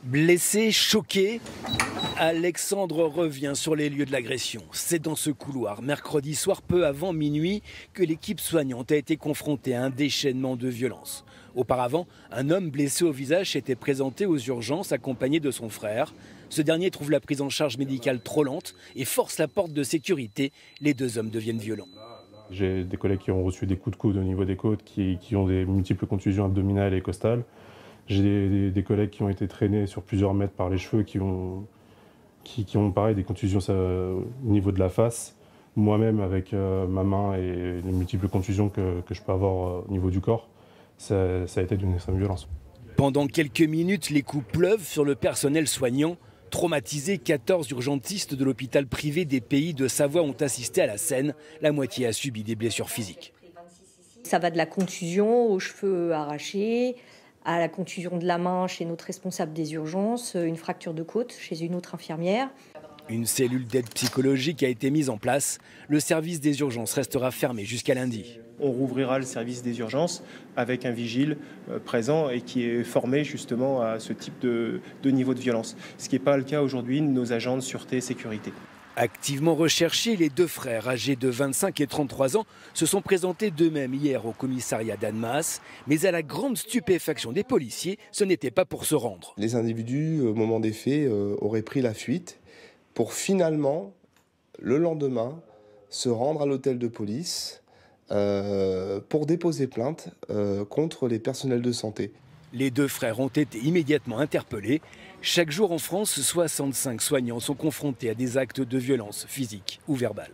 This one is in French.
Blessé, choqué, Alexandre revient sur les lieux de l'agression. C'est dans ce couloir, mercredi soir, peu avant minuit, que l'équipe soignante a été confrontée à un déchaînement de violence. Auparavant, un homme blessé au visage s'était présenté aux urgences accompagné de son frère. Ce dernier trouve la prise en charge médicale trop lente et force la porte de sécurité. Les deux hommes deviennent violents. J'ai des collègues qui ont reçu des coups de coude au niveau des côtes, qui ont des multiples contusions abdominales et costales. J'ai des collègues qui ont été traînés sur plusieurs mètres par les cheveux, qui ont pareil des contusions au niveau de la face. Moi-même, avec ma main et les multiples contusions que je peux avoir au niveau du corps, ça a été d'une extrême violence. Pendant quelques minutes, les coups pleuvent sur le personnel soignant. Traumatisés, 14 urgentistes de l'hôpital privé des Pays de Savoie ont assisté à la scène. La moitié a subi des blessures physiques. Ça va de la contusion aux cheveux arrachés, à la contusion de la main chez notre responsable des urgences, une fracture de côte chez une autre infirmière. Une cellule d'aide psychologique a été mise en place. Le service des urgences restera fermé jusqu'à lundi. On rouvrira le service des urgences avec un vigile présent et qui est formé justement à ce type de niveau de violence. Ce qui n'est pas le cas aujourd'hui de nos agents de sûreté et sécurité. Activement recherchés, les deux frères âgés de 25 et 33 ans se sont présentés d'eux-mêmes hier au commissariat d'Annemasse. Mais à la grande stupéfaction des policiers, ce n'était pas pour se rendre. Les individus, au moment des faits, auraient pris la fuite pour finalement, le lendemain, se rendre à l'hôtel de police pour déposer plainte contre les personnels de santé. Les deux frères ont été immédiatement interpellés. Chaque jour en France, 65 soignants sont confrontés à des actes de violence physique ou verbale.